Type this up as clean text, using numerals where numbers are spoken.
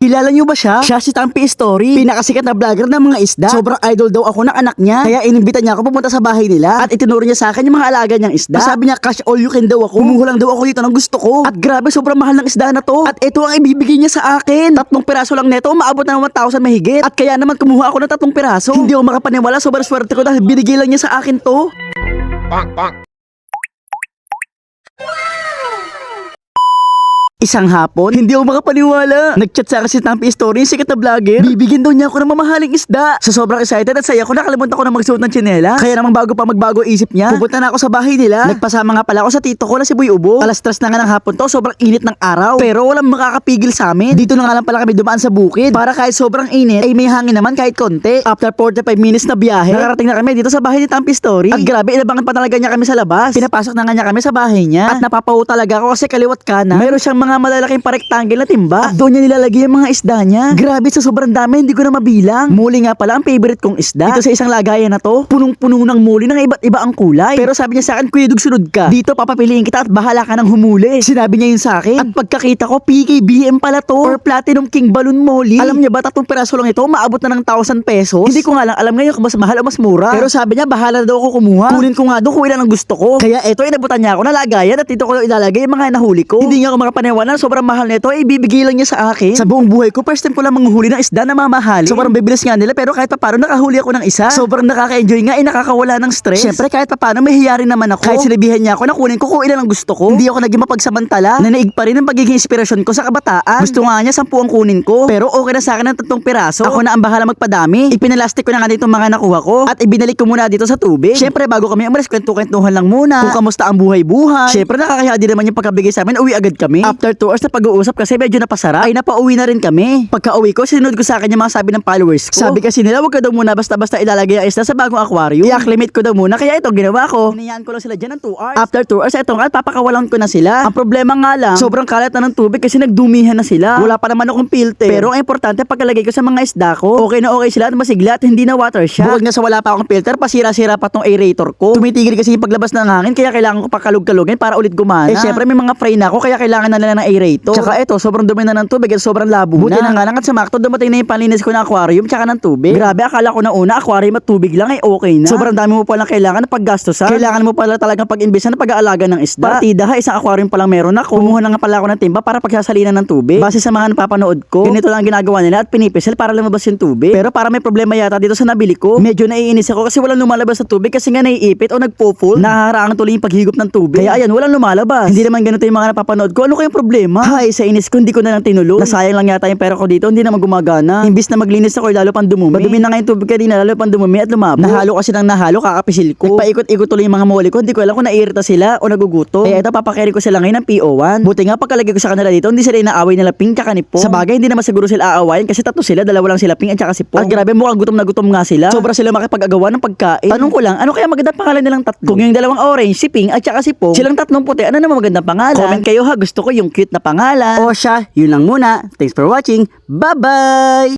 Kilala niyo ba siya? Siya si Tampi Story, pinakasikat na vlogger ng mga isda. Sobrang idol daw ako ng anak niya. Kaya inimbita niya ako pumunta sa bahay nila at itinuro niya sa akin yung mga alaga niyang isda. Sabi niya cash all you can daw ako. Kumuha lang daw ako dito ng gusto ko. At grabe, sobrang mahal ng isda na to. At ito ang ibibigay niya sa akin. 3 piraso lang neto, maabot na 1,000 mahigit. At kaya naman kumuha ako ng 3 piraso. Hindi ako makapaniwala, sobrang swerte ko dahil binigay lang niya sa akin to. Isang hapon, hindi ako makapaniwala. Nagchat sa akin si Tampi Story, sikat na vlogger. Bibigyan daw niya ako ng mamahaling isda. Sa sobrang excited at saya ko, nakalimutan ko na magsuot ng tsinela. Kaya namang bago pa magbago isip niya, pupunta na ako sa bahay nila. Nagpasama nga pala ako sa tito ko na si Boy Ubo. Alas 3 na nga ng hapon to, sobrang init ng araw. Pero walang makakapigil sa amin. Dito na nga lang pala kami dumaan sa bukid. Para kahit sobrang init, ay may hangin naman kahit konti. After 45 minutes na biyahe, nakarating na kami dito sa bahay ni Tampi Story. At grabe, inabangan pa talaga niya kami sa labas. Pinapasok na nga niya kami sa bahay niya. At napapaw talaga ako kasi kaliwat kanan, mayroon siyang mga malalaking parektangle na timba. At doon niya nilalagay ang mga isda niya. Grabe, sa sobrang dami, hindi ko na mabilang. Muli nga pala ang favorite kong isda. Dito sa isang lagayan na to, punong-puno ng muli ng iba't iba ang kulay. Pero sabi niya sa akin, Kuya Dug, sunod ka. Dito papapiliin kita at bahala ka ng humuli. Sinabi niya yun sa akin. At pagkakita ko, PKBM pala to. Or Platinum King Balloon Molly. Alam niya ba, 3 piraso lang ito, maabot na ng 1,000 pesos. Hindi ko nga lang alam ngayon kung mas mahal o mas mura. Pero sabi niya, bahala daw ako kumuha. Kunin ko nga doon kung ilan ang gusto ko. Kaya eto, inabutan niya ako na lagayan at dito ko ilalagay yung mga nahuli ko. Hindi niya ako makapaniwala, sobrang mahal nito, ibibigay lang niya sa akin. Sa buong buhay ko, first time ko lang manghuli ng isda na mamahali. Sobrang bibilis nga nila, pero kahit papaano nakahuli ako ng isa. Sobrang nakaka-enjoy nga, nakakawala ng stress. Siyempre kahit papaano may hiyarin naman ako. Kahit sinabihan niya ako na kunin ko kung ilan ang gusto ko. Hindi ako naging mapagsamantala. Nanaig pa rin ang pagiging inspirasyon ko sa kabataan. Gusto nga niya 10 ang kunin ko, pero okay na sa akin ng 3 piraso. Ako na ang bahala magpadami. Ipinalastik ko na nga dito mga nakuha ko at ibinalik ko muna dito sa tubig. Siyempre bago kami umalis, kwentuhan lang muna kung kamusta ang buhay-buhay. Siyempre nakakahiya din naman yung pagkabigay sa amin. Uwi agad kami. After 2 hours na pag-uusap kasi medyo napasarap, ay napauwi na rin kami. Pagka-uwi ko, sinunod ko sa akin yung mga sabi ng followers ko. Sabi kasi nila, wag ka daw muna basta-basta ilalagay ang isda sa bagong aquarium. I-acclimate ko daw muna, kaya ito ginawa ko. Hinayaan ko lang sila dyan ng 2 hours. After 2 hours, ito nga, papakawalan ko na sila. Ang problema nga lang, sobrang kalat na ng tubig kasi nagdumihan na sila. Wala pa naman akong filter. Pero ang importante, pagkalagay ko sa mga isda ko, okay na okay sila at masigla at hindi na water shock. Bukod nga sa wala pa akong filter, pasira-sira pa tong aerator ko. Tumitigil kasi yung paglabas ng hangin, kaya kailangan ko pakalug-kalugin para ulit gumana. Syempre may mga fry na ako, kaya kailangan na nila ng aerator. Tsaka ito, sobrang dumi na ng tubig at sobrang labo na. Buti na nga lang at sumakto dumating na yung panlinis ko ng aquarium tsaka ng tubig. Grabe, akala ko na una aquarium at tubig lang ay okay na. Sobrang dami mo palang kailangan na paggastosan. Kailangan mo pala talagang pag-imbesa na pag-aalaga ng isda. Partida ha, isang aquarium pa lang meron ako. Kumuha na nga pala ako ng timba para pagsasalinan ng tubig. Base sa mga napapanood ko, ganito lang ang ginagawa nila at pinipisil para lumabas yung tubig. Pero para may problema yata dito sa nabili ko. Medyo naiinis ako kasi walang lumalabas sa tubig kasi nga naiipit o nagpo-full. Nahaharaan tuloy yung paghigop ng tubig. Kaya ayan, walang lumalabas. Hindi naman ganito yung mga napapanood ko. Ano kayong problema? Hay, sa inis ko hindi ko na lang tinuloy. Nasayang lang yata yung pera ko dito, hindi naman gumagana. Imbis na maglinis ako, lalo pang dumumi. Madumi na nga yung tubig kanina, lalo pang dumumi at lumabo. Nahalo kasi ng nahalo, kakapisil ko. Nagpaikot-ikot tuloy yung mga muli ko, hindi ko alam kung naiirita sila o nagugutom. Kaya ito, papakiri ko sila ngayon ng PO1. Buti nga, pagkalagay ko sa kanila dito, hindi sila inaaway nila Ping tsaka ni Pong. Sa bagay, hindi naman siguro sila aawayin kasi 3 sila, 2 lang sila Ping at tsaka si Pong. At grabe, mukhang gutom na gutom nga sila. Sobra sila makipag-agawa ng pagkain. Tanong ko lang, ano kaya magandang pangalan nilang 3? Kung yung 2 orange, si Ping at tsaka si Pong, silang 3 puti, ano naman magandang pangalan? Comment kayo ha, gusto ko yung cute na pangalan. O siya, yun lang muna. Thanks for watching. Bye-bye!